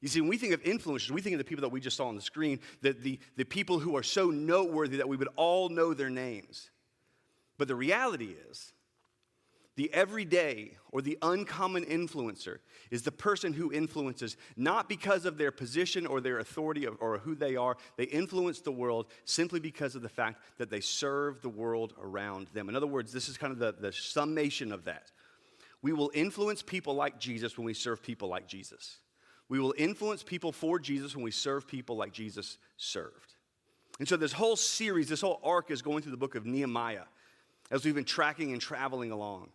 You see, when we think of influencers, we think of the people that we just saw on the screen, the people who are so noteworthy that we would all know their names. But the reality is, the everyday or the uncommon influencer is the person who influences not because of their position or their authority or who they are. They influence the world simply because of the fact that they serve the world around them. In other words, this is kind of the summation of that. We will influence people like Jesus when we serve people like Jesus. We will influence people for Jesus when we serve people like Jesus served. And so this whole series, this whole arc is going through the book of Nehemiah as we've been tracking and traveling along.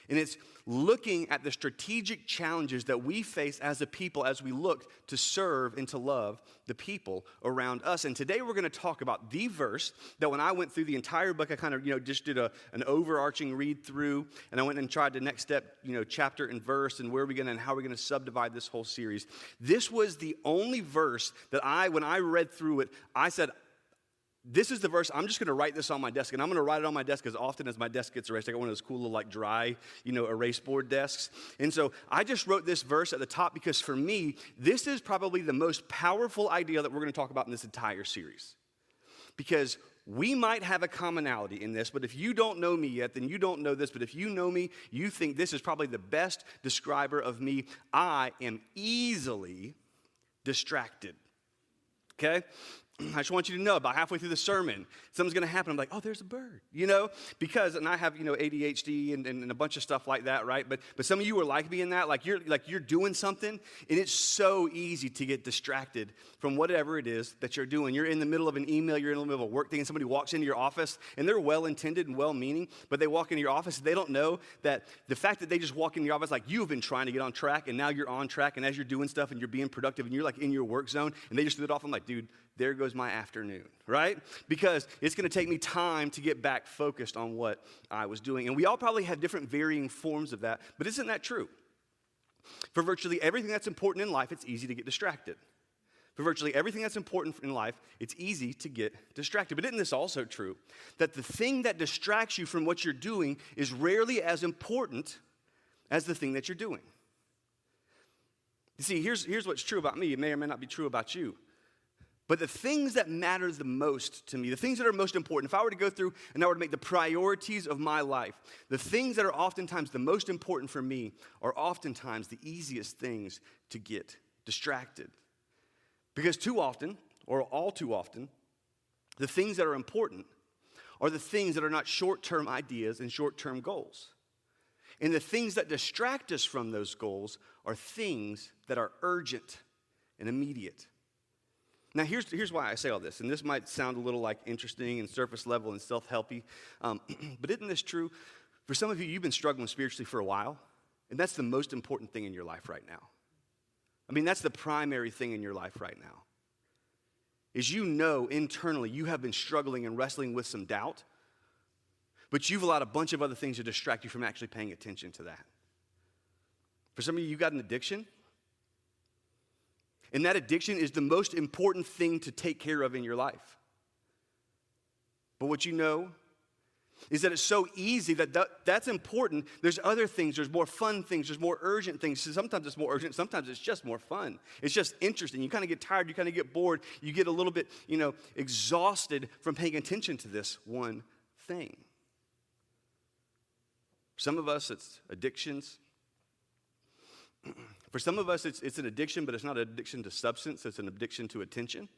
And it's looking at the strategic challenges that we face as a people as we look to serve and to love the people around us. And today we're going to talk about the verse that when I went through the entire book, I kind of, just did an overarching read through, and I went and tried the next step, chapter and verse, and where are we going to, and how are we going to subdivide this whole series. This was the only verse that when I read through it, I said, this is the verse, I'm just going to write this on my desk, and I'm going to write it on my desk as often as my desk gets erased. I got one of those cool little dry, erase board desks. And so I just wrote this verse at the top because for me, this is probably the most powerful idea that we're going to talk about in this entire series. Because we might have a commonality in this, but if you don't know me yet, then you don't know this. But if you know me, you think this is probably the best describer of me. I am easily distracted. Okay? I just want you to know about halfway through the sermon, something's going to happen. I'm like, oh, there's a bird, because, and I have, ADHD and a bunch of stuff like that, right? But some of you are like me in that, you're doing something, and it's so easy to get distracted from whatever it is that you're doing. You're in the middle of an email, you're in the middle of a work thing, and somebody walks into your office, and they're well-intended and well-meaning, but they walk into your office, and they don't know that the fact that they just walk into your office, you've been trying to get on track, and now you're on track, and as you're doing stuff, and you're being productive, and you're in your work zone, and they just threw it off. I'm like, dude, there goes my afternoon, right? Because it's going to take me time to get back focused on what I was doing. And we all probably have different varying forms of that, but isn't that true? For virtually everything that's important in life, it's easy to get distracted. For virtually everything that's important in life, it's easy to get distracted. But isn't this also true? That the thing that distracts you from what you're doing is rarely as important as the thing that you're doing. You see, here's what's true about me. It may or may not be true about you. But the things that matter the most to me, the things that are most important, if I were to go through and I were to make the priorities of my life, the things that are oftentimes the most important for me are oftentimes the easiest things to get distracted. Because too often, or all too often, the things that are important are the things that are not short-term ideas and short-term goals. And the things that distract us from those goals are things that are urgent and immediate. Now, here's why I say all this, and this might sound a little interesting and surface level and self-helpy, but isn't this true? For some of you, you've been struggling spiritually for a while, and that's the most important thing in your life right now. I mean, that's the primary thing in your life right now. Is internally you have been struggling and wrestling with some doubt, but you've allowed a bunch of other things to distract you from actually paying attention to that. For some of you got an addiction. And that addiction is the most important thing to take care of in your life. But what you know is that it's so easy that's important. There's other things. There's more fun things. There's more urgent things. Sometimes it's more urgent. Sometimes it's just more fun. It's just interesting. You kind of get tired. You kind of get bored. You get a little bit, exhausted from paying attention to this one thing. For some of us, it's addictions. For some of us, it's an addiction, but it's not an addiction to substance. It's an addiction to attention.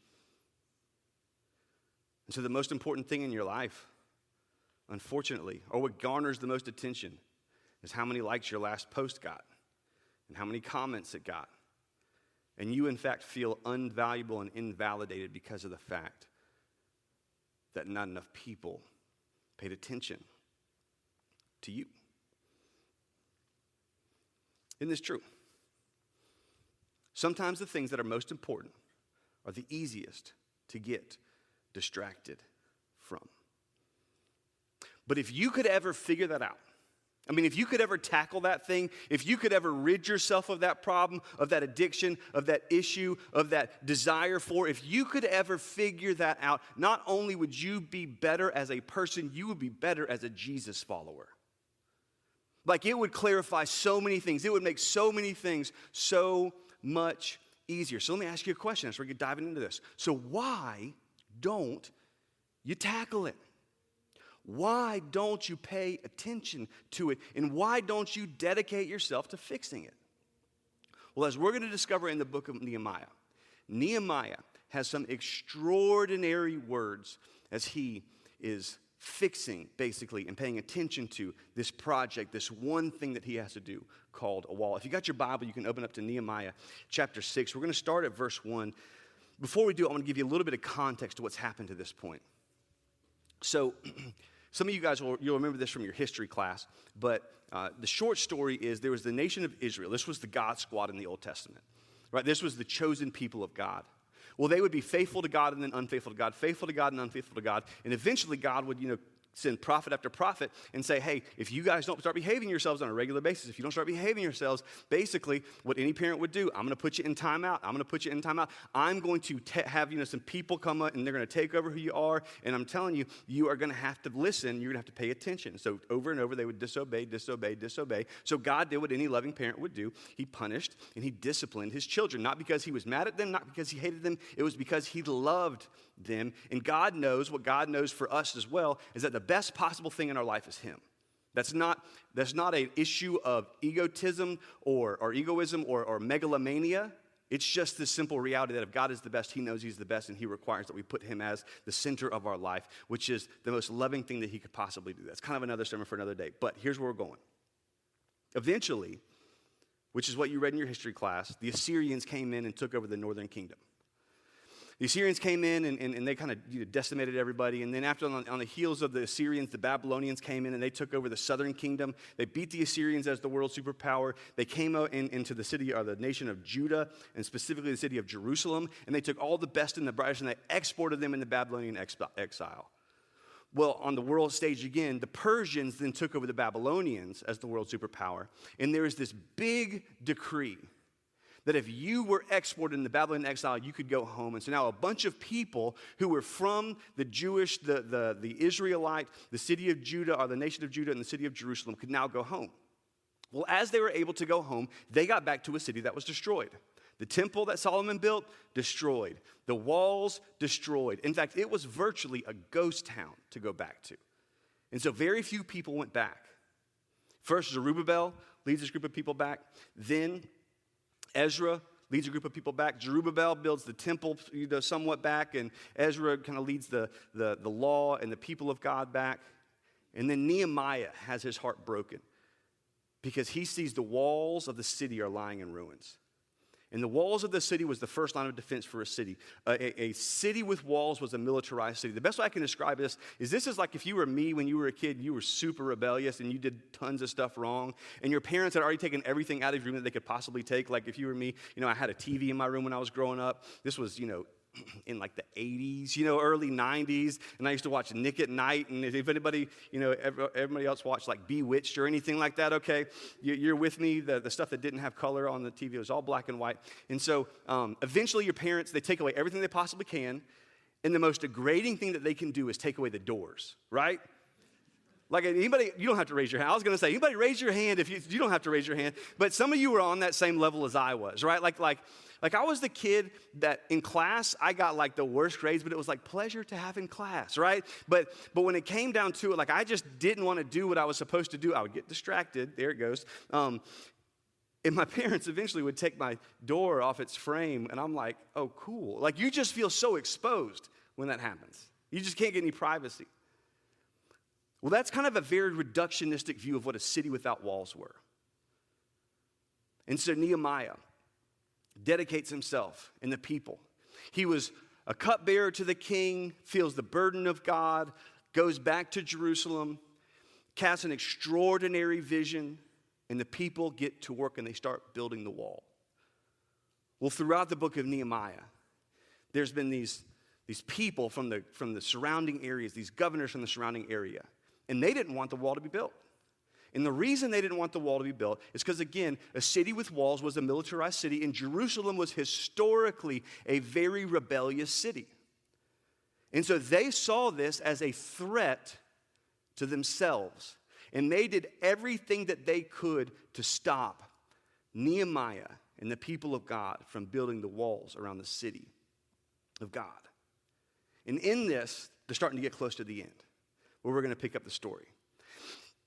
And so the most important thing in your life, unfortunately, or what garners the most attention, is how many likes your last post got and how many comments it got. And you, in fact, feel unvaluable and invalidated because of the fact that not enough people paid attention to you. Isn't this true? Sometimes the things that are most important are the easiest to get distracted from. But if you could ever figure that out, if you could ever tackle that thing, if you could ever rid yourself of that problem, of that addiction, of that issue, of that desire for, if you could ever figure that out, not only would you be better as a person, you would be better as a Jesus follower. It would clarify so many things. It would make so many things so much easier. So let me ask you a question as we're diving into this. So why don't you tackle it? Why don't you pay attention to it? And why don't you dedicate yourself to fixing it? Well, as we're going to discover in the book of Nehemiah, Nehemiah has some extraordinary words as he is fixing, basically, and paying attention to this project, this one thing that he has to do called a wall. If you got your Bible, you can open up to Nehemiah chapter 6. We're going to start at verse 1. Before we do, I want to give you a little bit of context to what's happened to this point. So, some of you guys, you'll remember this from your history class, but the short story is there was the nation of Israel. This was the God squad in the Old Testament, right? This was the chosen people of God. Well, they would be faithful to God and then unfaithful to God, faithful to God and unfaithful to God, and eventually God would, send prophet after prophet and say, hey, if you guys don't start behaving yourselves on a regular basis, if you don't start behaving yourselves, basically what any parent would do, I'm going to put you in timeout. I'm going to put you in timeout. I'm going to have, some people come up and they're going to take over who you are. And I'm telling you, you are going to have to listen. You're going to have to pay attention. So over and over, they would disobey. So God did what any loving parent would do. He punished and he disciplined his children, not because he was mad at them, not because he hated them. It was because he loved them. And God knows what God knows for us as well is that the best possible thing in our life is him. That's not an issue of egotism or egoism or megalomania. It's just the simple reality that if God is the best, he knows he's the best, and he requires that we put him as the center of our life, which is the most loving thing that he could possibly do. That's kind of another sermon for another day. But here's where we're going. Eventually, which is what you read in your history class, the Assyrians came in and took over the northern kingdom. The Assyrians came in and they kind of decimated everybody. And then after, on the heels of the Assyrians, the Babylonians came in and they took over the southern kingdom. They beat the Assyrians as the world superpower. They came out into the city, or the nation of Judah, and specifically the city of Jerusalem. And they took all the best and the brightest and they exported them into Babylonian exile. Well, on the world stage again, the Persians then took over the Babylonians as the world superpower. And there is this big decree that if you were exported in the Babylonian exile, you could go home. And so now a bunch of people who were from the Jewish, the Israelite, the city of Judah, or the nation of Judah and the city of Jerusalem could now go home. Well, as they were able to go home, they got back to a city that was destroyed. The temple that Solomon built, destroyed. The walls, destroyed. In fact, it was virtually a ghost town to go back to. And so very few people went back. First, Zerubbabel leads this group of people back. Then Ezra leads a group of people back. Zerubbabel builds the temple somewhat back, and Ezra kind of leads the law and the people of God back. And then Nehemiah has his heart broken because he sees the walls of the city are lying in ruins. And the walls of the city was the first line of defense for a city. A city with walls was a militarized city. The best way I can describe this is like if you were me when you were a kid, you were super rebellious and you did tons of stuff wrong. And your parents had already taken everything out of your room that they could possibly take. Like if you were me, I had a TV in my room when I was growing up. This was, in like the 80s, early 90s. And I used to watch Nick at Night. And if anybody, everybody else watched like Bewitched or anything like that, okay, you're with me. The stuff that didn't have color on the TV, it was all black and white. And so eventually your parents, they take away everything they possibly can. And the most degrading thing that they can do is take away the doors, right? Like anybody, you don't have to raise your hand. I was going to say, anybody raise your hand if you don't have to raise your hand. But some of you were on that same level as I was, right? Like I was the kid that in class, I got like the worst grades, but it was like pleasure to have in class, right? But when it came down to it, like I just didn't want to do what I was supposed to do. I would get distracted. There it goes. And my parents eventually would take my door off its frame, and I'm like, oh, cool. Like you just feel so exposed when that happens. You just can't get any privacy. Well, that's kind of a very reductionistic view of what a city without walls were. And so Nehemiah dedicates himself and the people. He was a cupbearer to the king, feels the burden of God, goes back to Jerusalem, casts an extraordinary vision, and the people get to work and they start building the wall. Well, throughout the book of Nehemiah, there's been these people from the surrounding areas, these governors from the surrounding area, and they didn't want the wall to be built. And the reason they didn't want the wall to be built is because, again, a city with walls was a militarized city, and Jerusalem was historically a very rebellious city. And so they saw this as a threat to themselves, and they did everything that they could to stop Nehemiah and the people of God from building the walls around the city of God. And in this, they're starting to get close to the end, where we're going to pick up the story.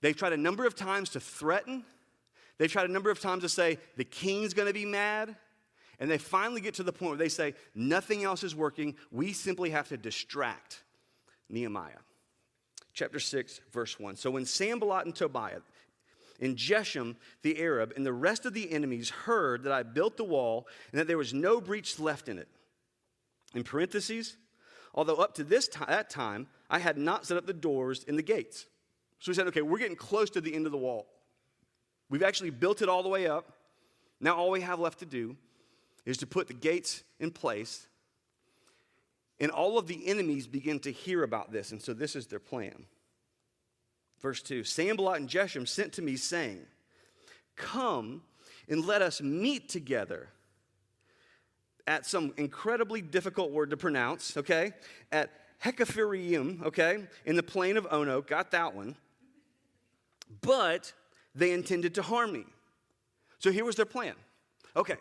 They've tried a number of times to threaten. They've tried a number of times to say, the king's going to be mad. And they finally get to the point where they say, nothing else is working. We simply have to distract Nehemiah. Chapter 6, verse 1. So when Sanballat and Tobiah and Geshem the Arab and the rest of the enemies heard that I built the wall and that there was no breach left in it. In parentheses, although up to that time, I had not set up the doors and the gates. So we said, okay, we're getting close to the end of the wall. We've actually built it all the way up. Now all we have left to do is to put the gates in place. And all of the enemies begin to hear about this. And so this is their plan. Verse 2, Sanballat and Geshem sent to me saying, come and let us meet together at some incredibly difficult word to pronounce, okay? At Hekaphirim, okay? In the plain of Ono, got that one. But they intended to harm me. So here was their plan. Okay,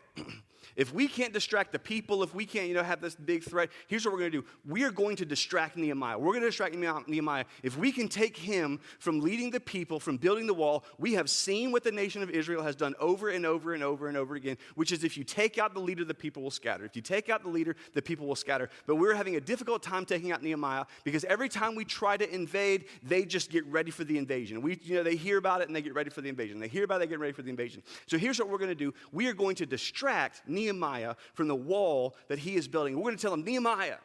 if we can't distract the people, if we can't, have this big threat, here's what we're going to do. We are going to distract Nehemiah. We're going to distract Nehemiah. If we can take him from leading the people, from building the wall, we have seen what the nation of Israel has done over and over and over and over again, which is if you take out the leader, the people will scatter. If you take out the leader, the people will scatter. But we're having a difficult time taking out Nehemiah because every time we try to invade, they just get ready for the invasion. They hear about it and they get ready for the invasion. They hear about it, they get ready for the invasion. So here's what we're going to do. We are going to distract Nehemiah from the wall that he is building. We're going to tell him, Nehemiah,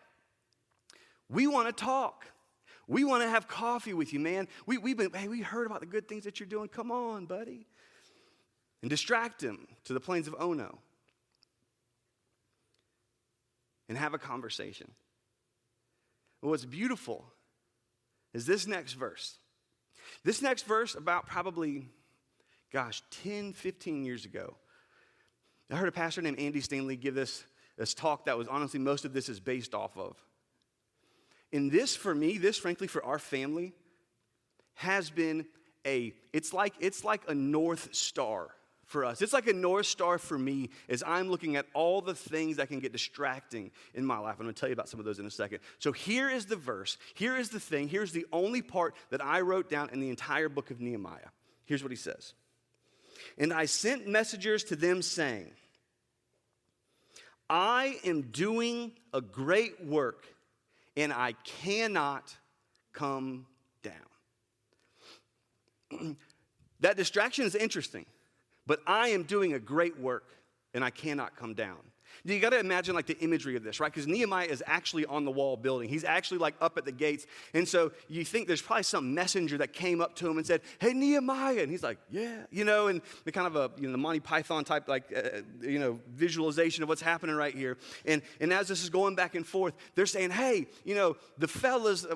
we want to talk. We want to have coffee with you, man. We heard about the good things that you're doing. Come on, buddy. And distract him to the plains of Ono. And have a conversation. Well, what's beautiful is this next verse. This next verse, about probably, 10, 15 years ago, I heard a pastor named Andy Stanley give this talk that was honestly most of this is based off of. And this for me, this frankly for our family, has been it's like a North Star for us. It's like a North Star for me as I'm looking at all the things that can get distracting in my life. I'm going to tell you about some of those in a second. So here is the verse. Here is the thing. Here's the only part that I wrote down in the entire book of Nehemiah. Here's what he says. And I sent messengers to them saying, I am doing a great work, and I cannot come down. That distraction is interesting, but I am doing a great work, and I cannot come down. You got to imagine like the imagery of this, right? Because Nehemiah is actually on the wall building. He's actually like up at the gates. And so you think there's probably some messenger that came up to him and said, hey, Nehemiah. And he's like, yeah, and the kind of the Monty Python type visualization of what's happening right here. And as this is going back and forth, they're saying, hey, the fellas,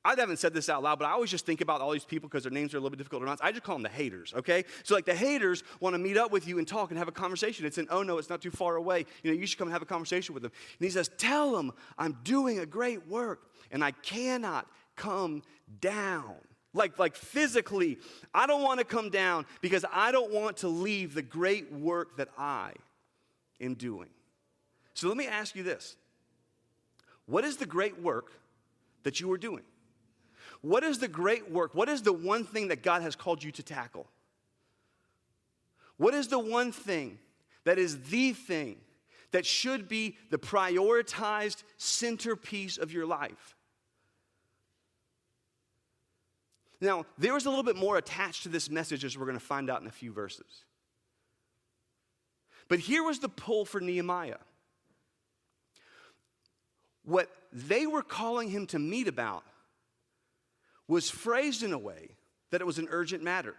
I haven't said this out loud, but I always just think about all these people because their names are a little bit difficult to pronounce. I just call them the haters, okay? So like the haters want to meet up with you and talk and have a conversation. It's in, oh no, it's not too far away. You should come and have a conversation with them. And he says, tell them I'm doing a great work and I cannot come down. Like physically, I don't want to come down because I don't want to leave the great work that I am doing. So let me ask you this. What is the great work that you are doing? What is the great work? What is the one thing that God has called you to tackle? What is the one thing that is the thing that should be the prioritized centerpiece of your life? Now, there is a little bit more attached to this message as we're going to find out in a few verses. But here was the pull for Nehemiah. What they were calling him to meet about was phrased in a way that it was an urgent matter.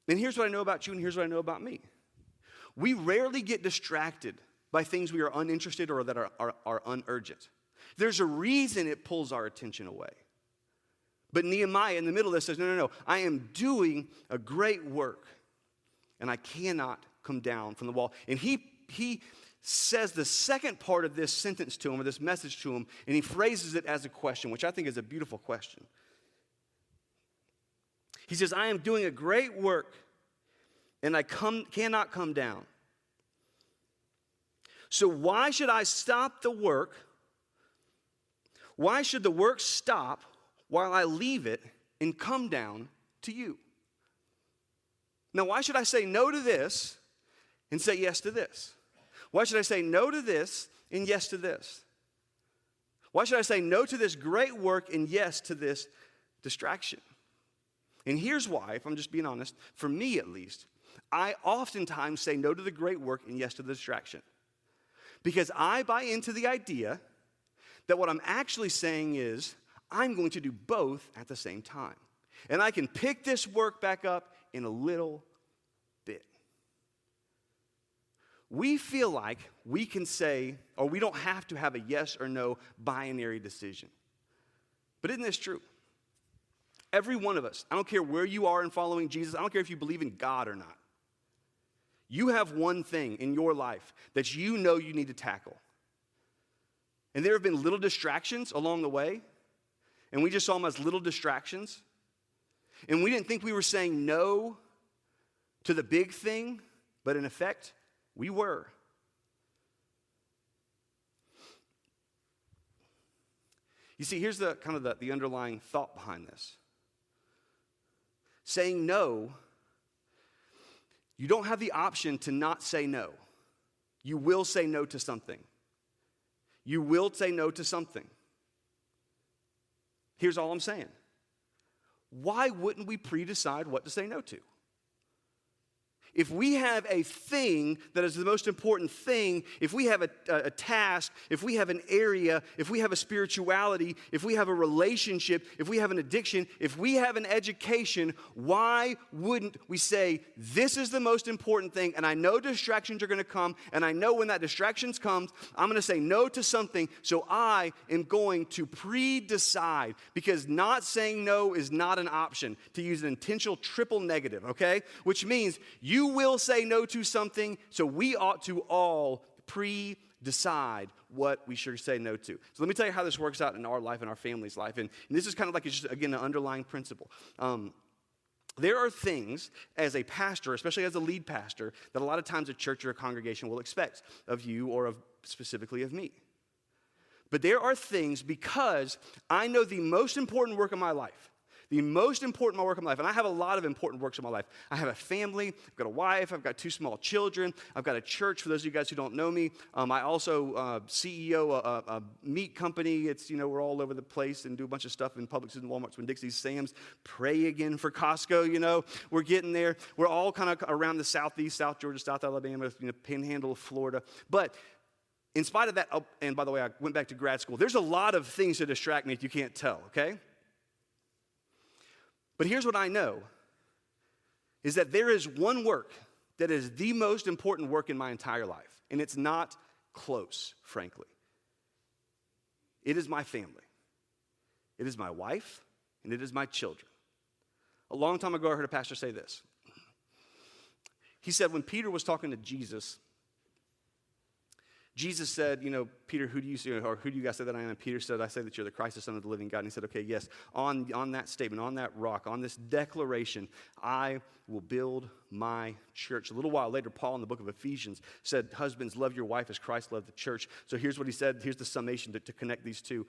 And here's what I know about you and here's what I know about me. We rarely get distracted by things we are uninterested or that are unurgent. There's a reason it pulls our attention away. But Nehemiah in the middle of this says, no, I am doing a great work and I cannot come down from the wall. And he says the second part of this sentence to him, or this message to him, and he phrases it as a question, which I think is a beautiful question. He says, I am doing a great work, and I cannot come down. So why should I stop the work? Why should the work stop while I leave it and come down to you? Now, why should I say no to this and say yes to this? Why should I say no to this and yes to this? Why should I say no to this great work and yes to this distraction? And here's why, if I'm just being honest, for me at least, I oftentimes say no to the great work and yes to the distraction. Because I buy into the idea that what I'm actually saying is I'm going to do both at the same time. And I can pick this work back up in a little bit. We feel like we can say, or we don't have to have a yes or no binary decision. But isn't this true? Every one of us, I don't care where you are in following Jesus, I don't care if you believe in God or not. You have one thing in your life that you know you need to tackle. And there have been little distractions along the way, and we just saw them as little distractions. And we didn't think we were saying no to the big thing, but in effect, we were. You see, here's the kind of the underlying thought behind this. Saying no, you don't have the option to not say no. You will say no to something. You will say no to something. Here's all I'm saying. Why wouldn't we pre-decide what to say no to? If we have a thing that is the most important thing, if we have a task, if we have an area, if we have a spirituality, if we have a relationship, if we have an addiction, if we have an education, why wouldn't we say, this is the most important thing, and I know distractions are going to come, and I know when that distractions comes, I'm going to say no to something, so I am going to pre-decide, because not saying no is not an option, to use an intentional triple negative, okay? Which means you will say no to something, so we ought to all pre-decide what we should say no to. So let me tell you how this works out in our life and our family's life. And this is kind of like, it's just, again, an underlying principle. There are things as a pastor, especially as a lead pastor, that a lot of times a church or a congregation will expect of you or of specifically of me. But there are things, because I know the most important work of my life, the most important work of my life, and I have a lot of important works in my life. I have a family, I've got a wife, I've got 2 small children, I've got a church, for those of you guys who don't know me. I also CEO a meat company. It's, we're all over the place and do a bunch of stuff in Publix and Walmart's, Winn-Dixie's, Sam's. Pray again for Costco, we're getting there. We're all kind of around the southeast, South Georgia, South Alabama, panhandle of Florida. But in spite of that, and by the way, I went back to grad school. There's a lot of things to distract me if you can't tell, okay? But here's what I know, is that there is one work that is the most important work in my entire life, and it's not close, frankly. It is my family. It is my wife, and it is my children. A long time ago, I heard a pastor say this. He said when Peter was talking to Jesus, Jesus said, Peter, who do you guys say that I am? And Peter said, I say that you're the Christ, the Son of the living God. And he said, okay, yes, on that statement, on that rock, on this declaration, I will build my church. A little while later, Paul in the book of Ephesians said, husbands, love your wife as Christ loved the church. So here's what he said. Here's the summation to connect these two.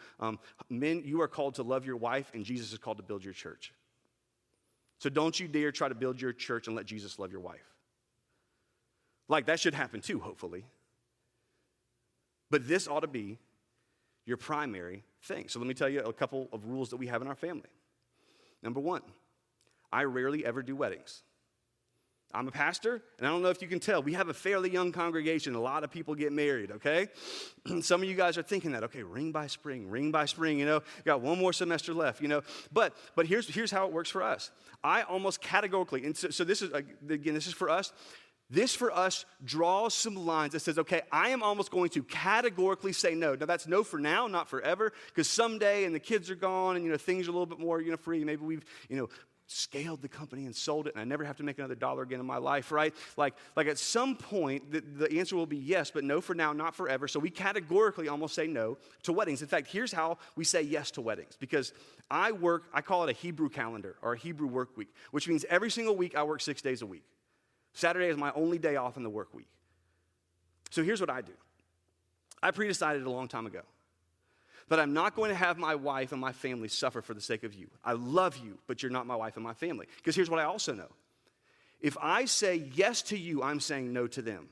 Men, you are called to love your wife, and Jesus is called to build your church. So don't you dare try to build your church and let Jesus love your wife. Like, that should happen too, hopefully. But this ought to be your primary thing. So let me tell you a couple of rules that we have in our family. Number 1, I rarely ever do weddings. I'm a pastor, and I don't know if you can tell, we have a fairly young congregation. A lot of people get married, okay? Some of you guys are thinking that, okay, ring by spring, got one more semester left, But here's how it works for us. I almost categorically, and so this is, again, this is for us. This, for us, draws some lines that says, okay, I am almost going to categorically say no. Now, that's no for now, not forever, because someday, and the kids are gone, and, things are a little bit more, free. Maybe we've, scaled the company and sold it, and I never have to make another dollar again in my life, right? Like at some point, the answer will be yes, but no for now, not forever. So we categorically almost say no to weddings. In fact, here's how we say yes to weddings, because I call it a Hebrew calendar or a Hebrew work week, which means every single week I work 6 days a week. Saturday is my only day off in the work week. So here's what I do. I pre-decided a long time ago that I'm not going to have my wife and my family suffer for the sake of you. I love you, but you're not my wife and my family. Because here's what I also know. If I say yes to you, I'm saying no to them.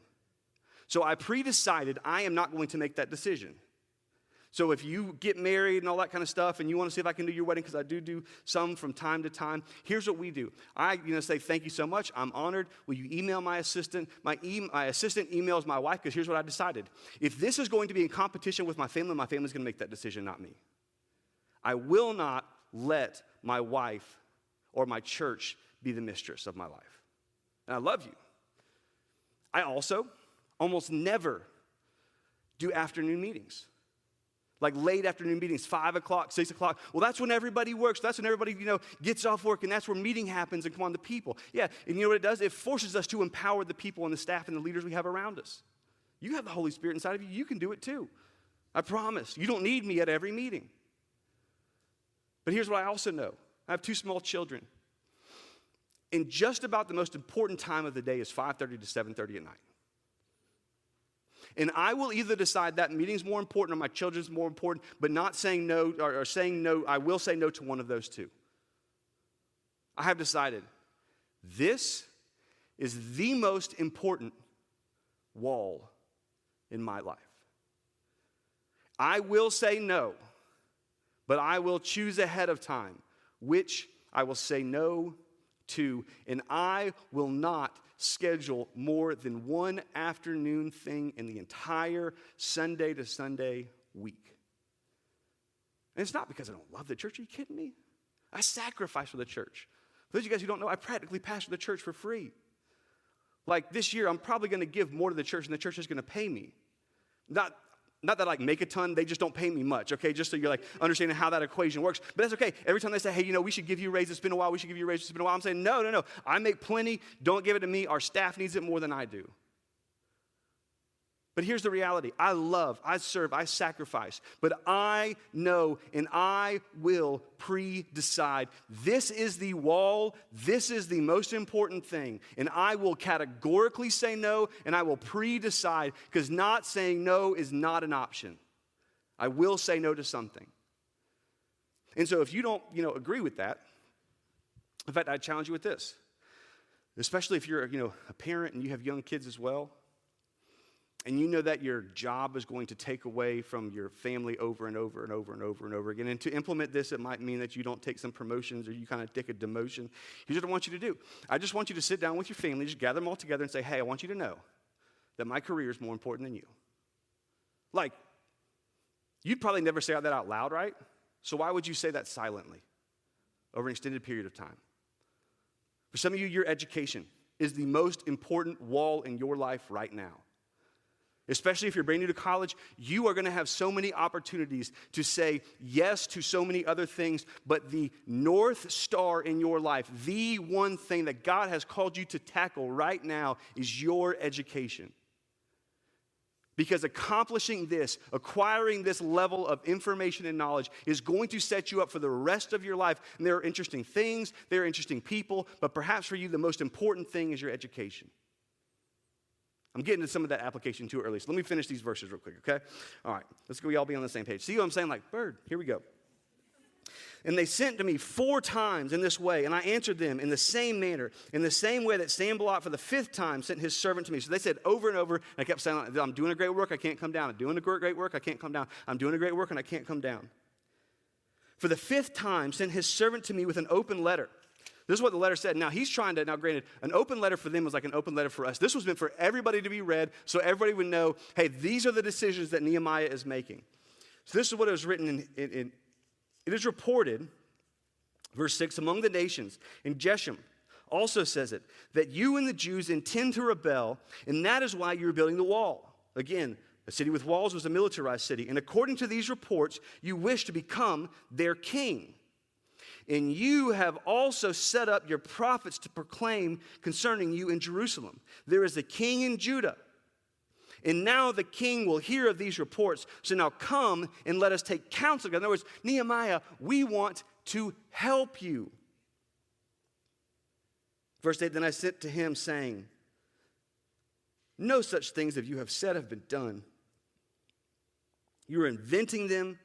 So I pre-decided I am not going to make that decision. So if you get married and all that kind of stuff and you want to see if I can do your wedding, because I do some from time to time, here's what we do. I say, thank you so much. I'm honored. Will you email my assistant? My assistant emails my wife, because here's what I decided. If this is going to be in competition with my family's going to make that decision, not me. I will not let my wife or my church be the mistress of my life. And I love you. I also almost never do afternoon meetings. Like late afternoon meetings, 5 o'clock, 6 o'clock. Well, that's when everybody works. That's when everybody, gets off work, and that's where meeting happens and come on the people. Yeah, and you know what it does? It forces us to empower the people and the staff and the leaders we have around us. You have the Holy Spirit inside of you. You can do it too. I promise. You don't need me at every meeting. But here's what I also know. I have 2 small children. And just about the most important time of the day is 5:30 to 7:30 at night. And I will either decide that meeting's more important or my children's more important, but not saying no or saying no. I will say no to one of those two. I have decided this is the most important wall in my life. I will say no, but I will choose ahead of time which I will say no to, and I will not schedule more than one afternoon thing in the entire Sunday to Sunday week. And it's not because I don't love the church. Are you kidding me? I sacrifice for the church. For those of you guys who don't know, I practically pastor the church for free. Like this year, I'm probably going to give more to the church than the church is going to pay me. Not that I make a ton, they just don't pay me much, okay? Just so you're understanding how that equation works. But that's okay. Every time they say, hey, we should give you a raise, it's been a while, we should give you a raise, it's been a while. I'm saying, no. I make plenty, don't give it to me. Our staff needs it more than I do. But here's the reality. I love, I serve, I sacrifice. But I know and I will pre-decide. This is the wall. This is the most important thing. And I will categorically say no, and I will pre-decide, because not saying no is not an option. I will say no to something. And so if you don't, agree with that, in fact, I challenge you with this. Especially if you're, a parent and you have young kids as well. And you know that your job is going to take away from your family over and over and over and over and over again. And to implement this, it might mean that you don't take some promotions or you kind of take a demotion. Here's what I want you to do. I just want you to sit down with your family, just gather them all together and say, hey, I want you to know that my career is more important than you. Like, you'd probably never say that out loud, right? So why would you say that silently over an extended period of time? For some of you, your education is the most important wall in your life right now. Especially if you're brand new to college, you are going to have so many opportunities to say yes to so many other things, but the North Star in your life, the one thing that God has called you to tackle right now is your education. Because accomplishing this, acquiring this level of information and knowledge is going to set you up for the rest of your life. And there are interesting things, there are interesting people, but perhaps for you the most important thing is your education. I'm getting to some of that application too early, so let me finish these verses real quick, okay? All right, let's go. We all be on the same page. See what I'm saying? Like, bird, here we go. And they sent to me 4 times in this way, and I answered them in the same manner, in the same way that Sanballat for the 5th time sent his servant to me. So they said over and over, and I kept saying, I'm doing a great work, I can't come down. I'm doing a great work, I can't come down. I'm doing a great work, and I can't come down. For the 5th time sent his servant to me with an open letter. This is what the letter said. Now, granted, an open letter for them was like an open letter for us. This was meant for everybody to be read so everybody would know, hey, these are the decisions that Nehemiah is making. So this is what it was written in. It is reported, verse 6, among the nations, and Geshem also says it, that you and the Jews intend to rebel, and that is why you're building the wall. Again, a city with walls was a militarized city, and according to these reports, you wish to become their king. And you have also set up your prophets to proclaim concerning you in Jerusalem. There is a king in Judah. And now the king will hear of these reports. So now come and let us take counsel. In other words, Nehemiah, we want to help you. Verse 8, then I sent to him saying, No such things as you have said have been done. You are inventing them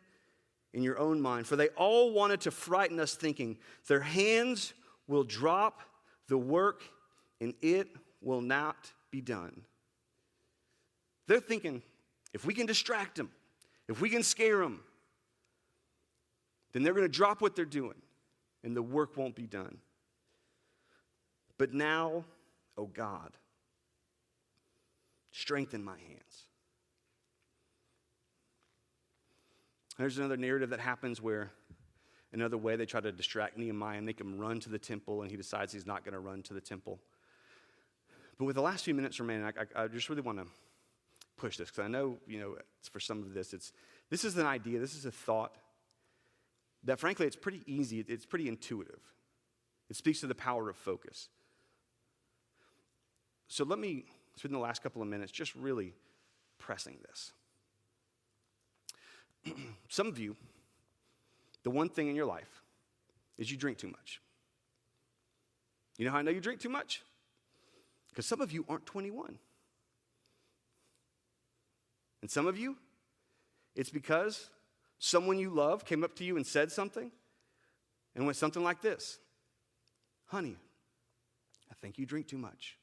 in your own mind. For they all wanted to frighten us, thinking, their hands will drop the work and it will not be done. They're thinking, if we can distract them, if we can scare them, then they're going to drop what they're doing and the work won't be done. But now, oh God, strengthen my hands. There's another narrative that happens where another way they try to distract Nehemiah and make him run to the temple, and he decides he's not going to run to the temple. But with the last few minutes remaining, I just really want to push this, because I know, it's for some of this is an idea, this is a thought that frankly it's pretty easy, it's pretty intuitive. It speaks to the power of focus. So let me spend the last couple of minutes just really pressing this. Some of you, the one thing in your life is you drink too much. You know how I know you drink too much? Because some of you aren't 21. And some of you, it's because someone you love came up to you and said something and went something like this. Honey, I think you drink too much.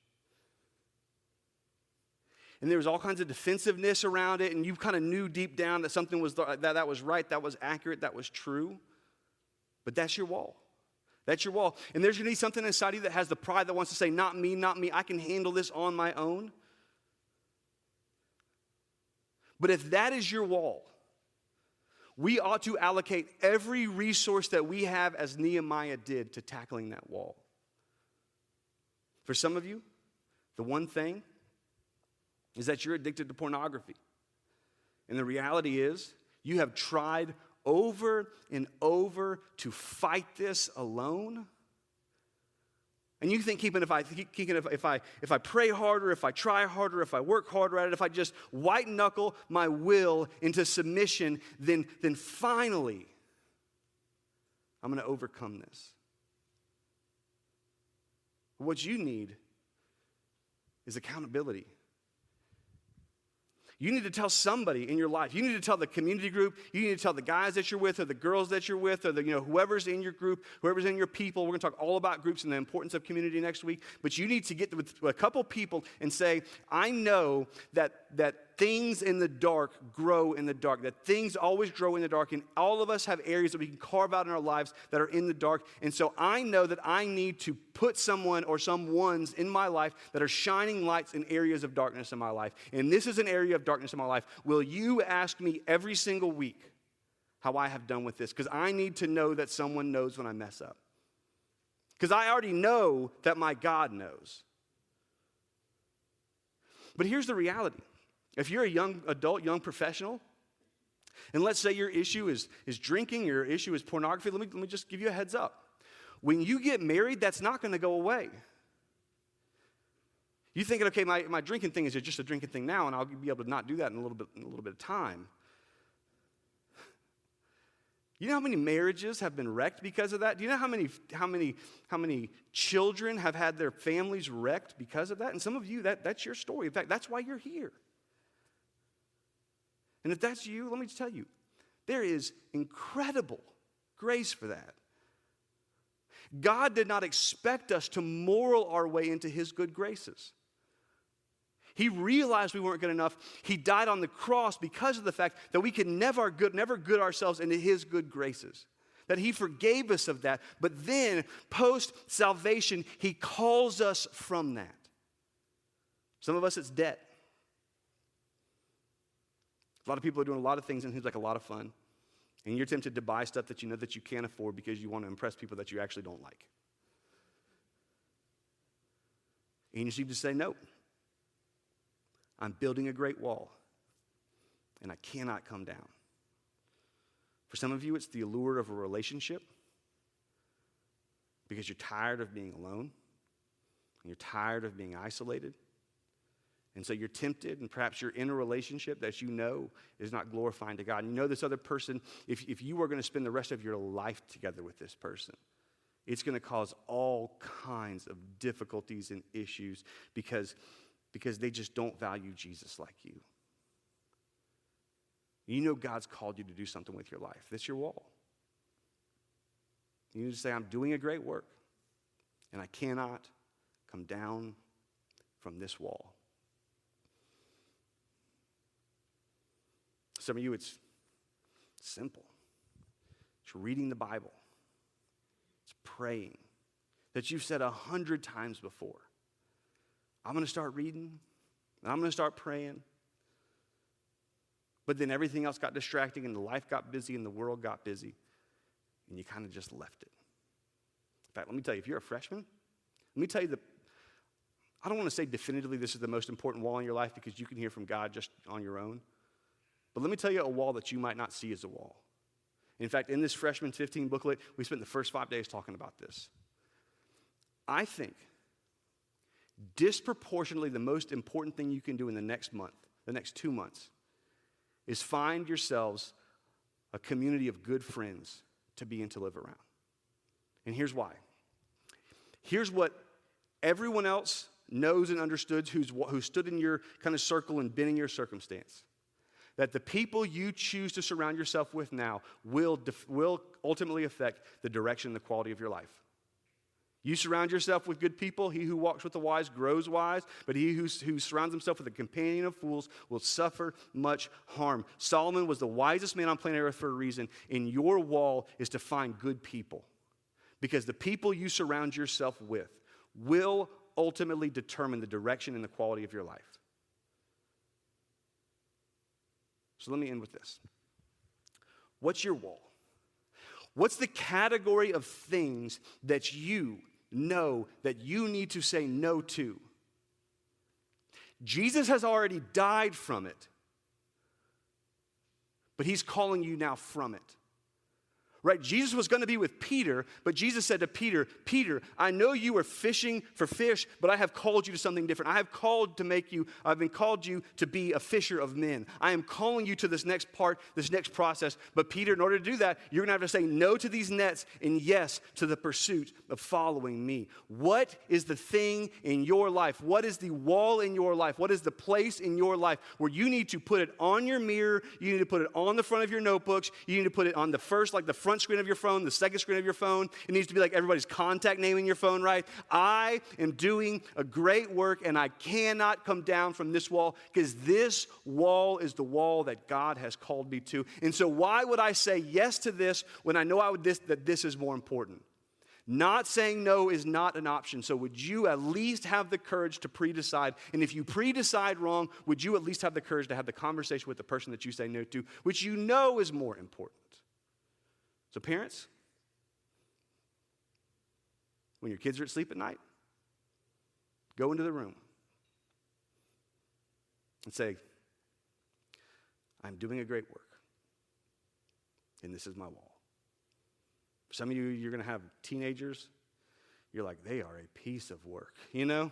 And there was all kinds of defensiveness around it, and you kind of knew deep down that something was that was right, that was accurate, that was true. But that's your wall. That's your wall. And there's going to be something inside you that has the pride that wants to say, not me, not me. I can handle this on my own. But if that is your wall, we ought to allocate every resource that we have, as Nehemiah did, to tackling that wall. For some of you, the one thing is that you're addicted to pornography. And the reality is, you have tried over and over to fight this alone. And you think if I pray harder, if I try harder, if I work harder at it, if I just white knuckle my will into submission, then finally I'm going to overcome this. What you need is accountability. You need to tell somebody in your life. You need to tell the community group. You need to tell the guys that you're with, or the girls that you're with, or whoever's in your group, whoever's in your people. We're going to talk all about groups and the importance of community next week. But you need to get with a couple people and say, I know that things in the dark grow in the dark, that things always grow in the dark, and all of us have areas that we can carve out in our lives that are in the dark. And so I know that I need to put someone or some ones in my life that are shining lights in areas of darkness in my life. And this is an area of darkness in my life. Will you ask me every single week how I have done with this? Because I need to know that someone knows when I mess up. Because I already know that my God knows. But here's the reality. If you're a young adult, young professional, and let's say your issue is drinking, your issue is pornography, let me just give you a heads up. When you get married, that's not going to go away. You thinking, okay, my drinking thing is just a drinking thing now, and I'll be able to not do that in a little bit of time. You know how many marriages have been wrecked because of that? Do you know how many children have had their families wrecked because of that? And some of you, that's your story. In fact, that's why you're here. And if that's you, let me tell you, there is incredible grace for that. God did not expect us to moral our way into his good graces. He realized we weren't good enough. He died on the cross because of the fact that we could never good ourselves into his good graces. That he forgave us of that. But then, post-salvation, he calls us from that. Some of us, it's debt. A lot of people are doing a lot of things and it seems like a lot of fun. And you're tempted to buy stuff that you know that you can't afford because you want to impress people that you actually don't like. And you just need to say, no. I'm building a great wall, and I cannot come down. For some of you, it's the allure of a relationship because you're tired of being alone, and you're tired of being isolated. And so you're tempted, and perhaps you're in a relationship that you know is not glorifying to God. And you know this other person, if you are going to spend the rest of your life together with this person, it's going to cause all kinds of difficulties and issues because because they just don't value Jesus like you. You know God's called you to do something with your life. That's your wall. You need to say, I'm doing a great work, and I cannot come down from this wall. Some of you, it's simple. It's reading the Bible. It's praying that you've said 100 times before. I'm going to start reading, and I'm going to start praying. But then everything else got distracting, and the life got busy, and the world got busy, and you kind of just left it. In fact, let me tell you, if you're a freshman, let me tell you I don't want to say definitively this is the most important wall in your life because you can hear from God just on your own. But let me tell you a wall that you might not see as a wall. In fact, in this Freshman 15 booklet, we spent the first 5 days talking about this. I think disproportionately the most important thing you can do in the next 2 months, is find yourselves a community of good friends to be and to live around. And here's why. Here's what everyone else knows and understood who stood in your kind of circle and been in your circumstance. That the people you choose to surround yourself with now will ultimately affect the direction and the quality of your life. You surround yourself with good people. He who walks with the wise grows wise, but he who surrounds himself with a companion of fools will suffer much harm. Solomon was the wisest man on planet Earth for a reason, and your wall is to find good people. Because the people you surround yourself with will ultimately determine the direction and the quality of your life. So let me end with this. What's your wall? What's the category of things that you know that you need to say no to? Jesus has already died from it, but he's calling you now from it. Right? Jesus was going to be with Peter, but Jesus said to Peter, Peter, I know you are fishing for fish, but I have called you to something different. I've been called you to be a fisher of men. I am calling you to this next part, this next process. But Peter, in order to do that, you're going to have to say no to these nets and yes to the pursuit of following me. What is the thing in your life? What is the wall in your life? What is the place in your life where you need to put it on your mirror? You need to put it on the front of your notebooks. You need to put it on the front screen of your phone, the second screen of your phone. It needs to be like everybody's contact name in your phone, right? I am doing a great work and I cannot come down from this wall because this wall is the wall that God has called me to. And so why would I say yes to this when I know that this is more important? Not saying no is not an option. So would you at least have the courage to pre-decide? And if you pre-decide wrong, would you at least have the courage to have the conversation with the person that you say no to, which you know is more important? So parents, when your kids are asleep at night, go into the room and say, I'm doing a great work, and this is my wall. For some of you, you're going to have teenagers. You're like, they are a piece of work, you know?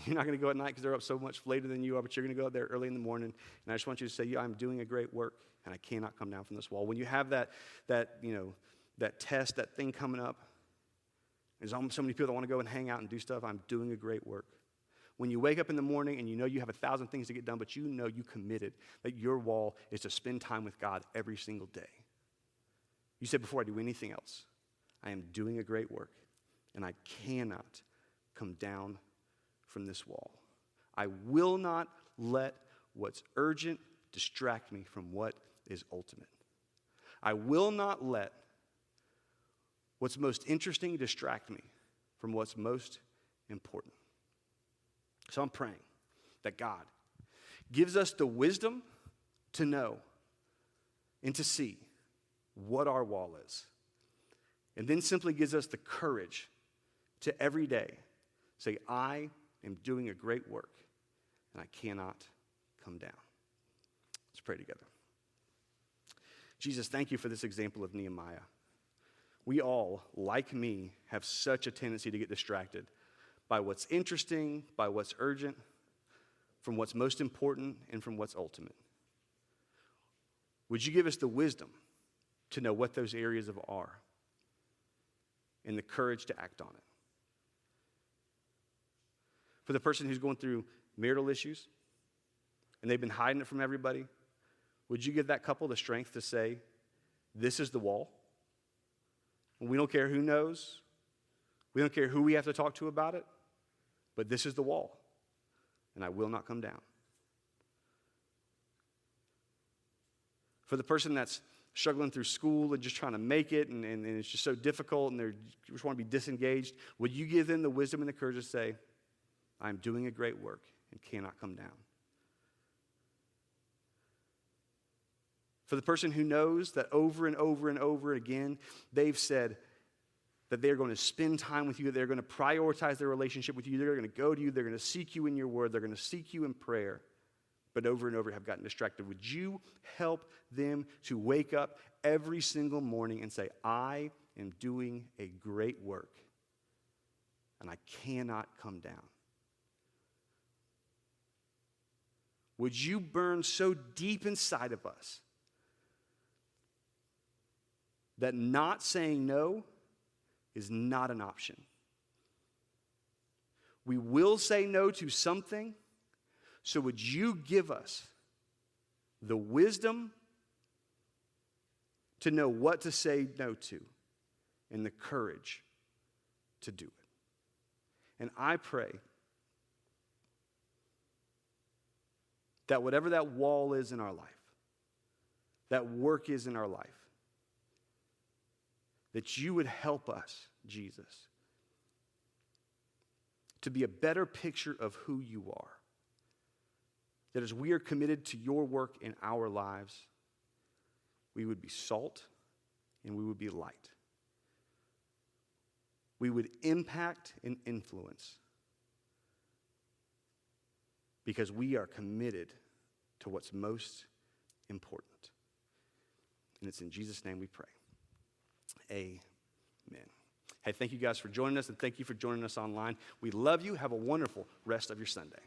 You're not going to go at night because they're up so much later than you are, but you're going to go out there early in the morning, and I just want you to say, yeah, I'm doing a great work, and I cannot come down from this wall. When you have that test, that thing coming up, there's so many people that want to go and hang out and do stuff. I'm doing a great work. When you wake up in the morning and you know you have 1,000 things to get done, but you know you committed that your wall is to spend time with God every single day. You said, before I do anything else, I am doing a great work, and I cannot come down from this wall. I will not let what's urgent distract me from what is ultimate. I will not let what's most interesting distract me from what's most important. So I'm praying that God gives us the wisdom to know and to see what our wall is. And then simply gives us the courage to every day say, I am doing a great work and I cannot come down. Let's pray together. Jesus, thank you for this example of Nehemiah. We all, like me, have such a tendency to get distracted by what's interesting, by what's urgent, from what's most important, and from what's ultimate. Would you give us the wisdom to know what those areas are and the courage to act on it? For the person who's going through marital issues and they've been hiding it from everybody, would you give that couple the strength to say, this is the wall? And we don't care who knows. We don't care who we have to talk to about it. But this is the wall. And I will not come down. For the person that's struggling through school and just trying to make it and it's just so difficult and they just want to be disengaged, would you give them the wisdom and the courage to say, I'm doing a great work and cannot come down? For the person who knows that over and over and over again, they've said that they're going to spend time with you, they're going to prioritize their relationship with you, they're going to go to you, they're going to seek you in your word, they're going to seek you in prayer, but over and over have gotten distracted. Would you help them to wake up every single morning and say, I am doing a great work and I cannot come down? Would you burn so deep inside of us that not saying no is not an option? We will say no to something, so would you give us the wisdom to know what to say no to and the courage to do it? And I pray that whatever that wall is in our life, that work is in our life, that you would help us, Jesus, to be a better picture of who you are. That as we are committed to your work in our lives, we would be salt and we would be light. We would impact and influence because we are committed to what's most important. And it's in Jesus' name we pray. Amen. Hey, thank you guys for joining us, and thank you for joining us online. We love you. Have a wonderful rest of your Sunday.